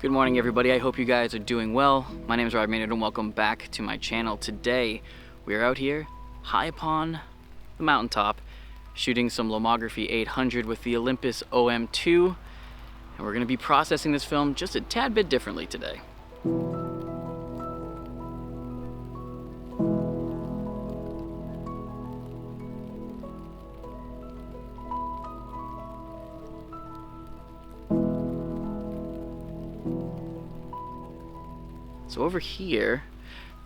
Good morning, everybody. I hope you guys are doing well. My name is Robbie Maynard and welcome back to my channel. Today we are out here high upon the mountaintop shooting some Lomography 800 with the Olympus OM2, and we're going to be processing this film just a tad bit differently today. So over here,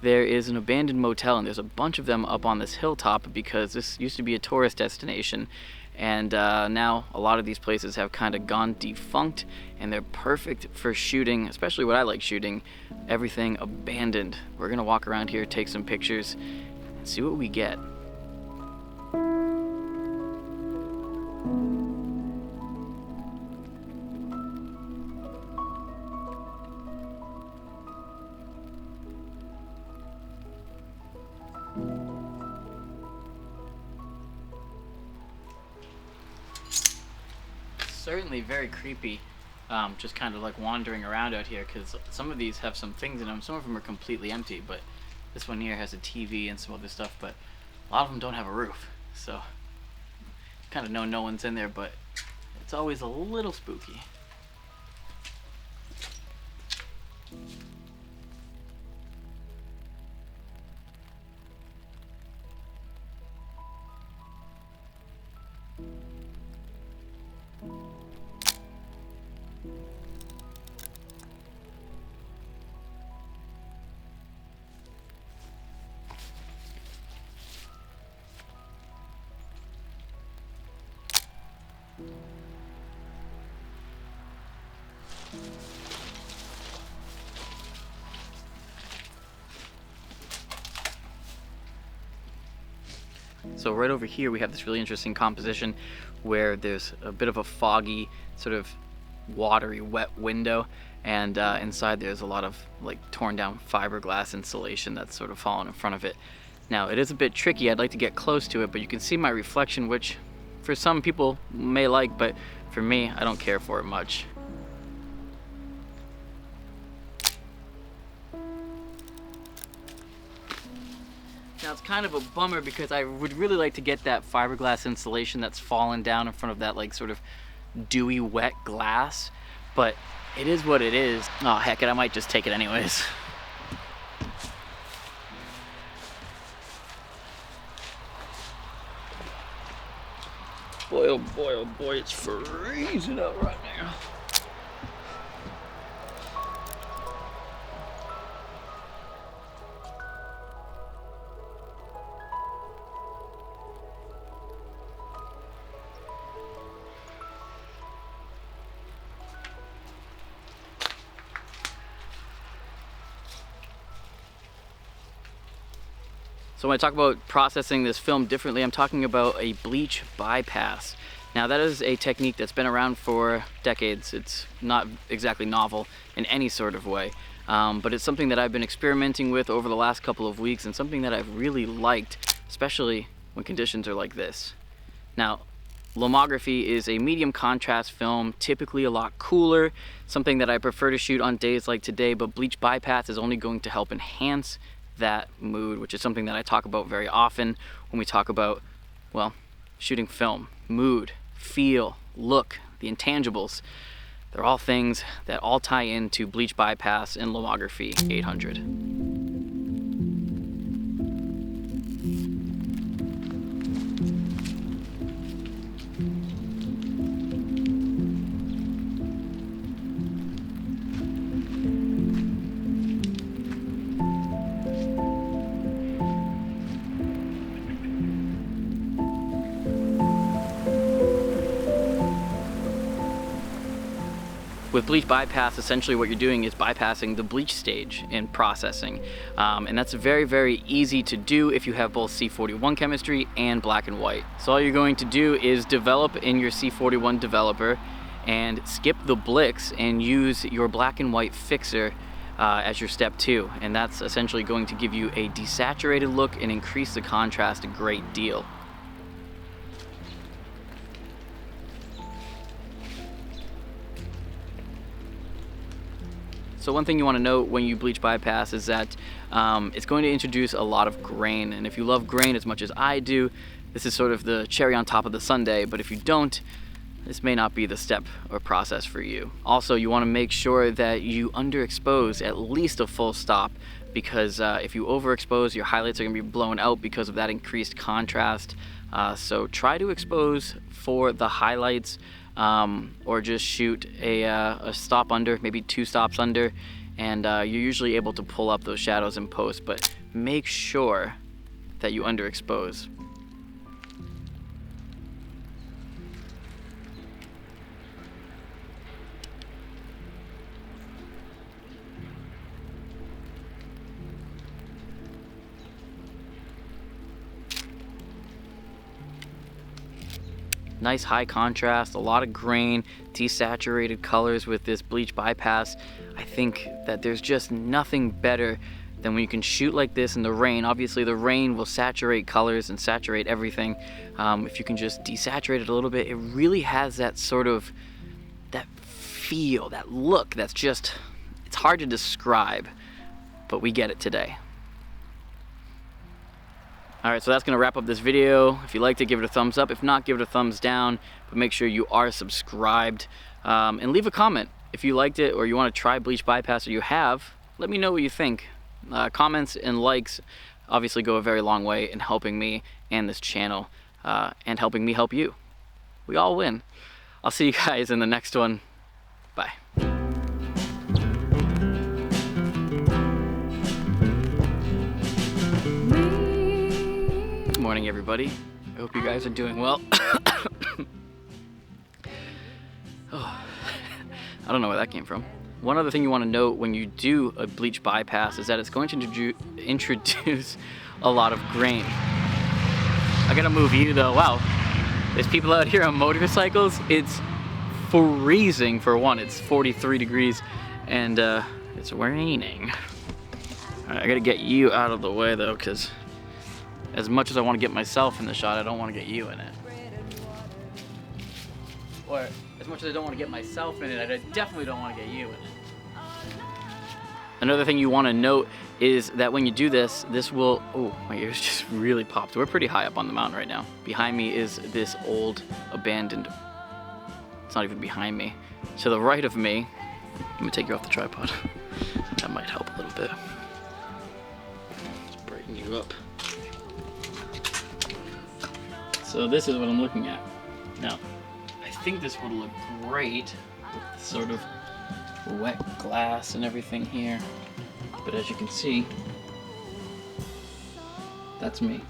there is an abandoned motel, and there's a bunch of them up on this hilltop because this used to be a tourist destination, and now a lot of these places have kind of gone defunct, and they're perfect for shooting, especially what I like shooting, everything abandoned. We're gonna walk around here, take some pictures, and see what we get. Certainly very creepy, just kind of like wandering around out here, because some of these have some things in them. Some of them are completely empty, but this one here has a TV and some other stuff, but a lot of them don't have a roof, so kind of know no one's in there, but it's always a little spooky. So right over here we have this really interesting composition where there's a bit of a foggy, sort of watery, wet window, and inside there's a lot of like torn down fiberglass insulation that's sort of fallen in front of it. Now it is a bit tricky. I'd like to get close to it, but you can see my reflection, which for some people may like, but for me, I don't care for it much. Now it's kind of a bummer because I would really like to get that fiberglass insulation that's fallen down in front of that like sort of dewy wet glass, but it is what it is. Oh heck it, I might just take it anyways. Boy, oh boy, it's freezing out right now. So when I talk about processing this film differently, I'm talking about a bleach bypass. Now that is a technique that's been around for decades. It's not exactly novel in any sort of way, but it's something that I've been experimenting with over the last couple of weeks, and something that I've really liked, especially when conditions are like this. Now, Lomography is a medium contrast film, typically a lot cooler, something that I prefer to shoot on days like today, but bleach bypass is only going to help enhance that mood, which is something that I talk about very often when we talk about, well, shooting film. Mood, feel, look, the intangibles, they're all things that all tie into bleach bypass and Lomography 800. With bleach bypass, essentially what you're doing is bypassing the bleach stage in processing. And that's very, very easy to do if you have both C41 chemistry and black and white. So all you're going to do is develop in your C41 developer and skip the Blix and use your black and white fixer as your step 2. And that's essentially going to give you a desaturated look and increase the contrast a great deal. So one thing you want to note when you bleach bypass is that it's going to introduce a lot of grain, and if you love grain as much as I do, this is sort of the cherry on top of the sundae, but if you don't, this may not be the step or process for you. Also, you want to make sure that you underexpose at least a full stop, because if you overexpose, your highlights are going to be blown out because of that increased contrast. So try to expose for the highlights, or just shoot a stop under, maybe 2 stops under, and you're usually able to pull up those shadows in post, but make sure that you underexpose. Nice high contrast, a lot of grain, desaturated colors with this bleach bypass. I think that there's just nothing better than when you can shoot like this in the rain. Obviously the rain will saturate colors and saturate everything. If you can just desaturate it a little bit, it really has that sort of, that feel, that look that's just, it's hard to describe, but we get it today. Alright, so that's going to wrap up this video. If you liked it, give it a thumbs up. If not, give it a thumbs down. But make sure you are subscribed. And leave a comment if you liked it or you want to try Bleach Bypass, or you have. Let me know what you think. Comments and likes obviously go a very long way in helping me and this channel, and helping me help you. We all win. I'll see you guys in the next one. Bye. Good morning, everybody. I hope you guys are doing well. Oh, I don't know where that came from. One other thing you want to note when you do a bleach bypass is that it's going to introduce a lot of grain. I gotta move you though. Wow, there's people out here on motorcycles. It's freezing for one. It's 43 degrees and it's raining. All right, I gotta get you out of the way though, because as much as I want to get myself in the shot, I don't want to get you in it. Or as much as I don't want to get myself in it, I definitely don't want to get you in it. Another thing you want to note is that when you do this, this will, oh, my ears just really popped. We're pretty high up on the mountain right now. Behind me is this old abandoned, it's not even behind me. To the right of me, let me take you off the tripod. That might help a little bit. Just brighten you up. So this is what I'm looking at. Now, I think this would look great with sort of wet glass and everything here. But as you can see, that's me.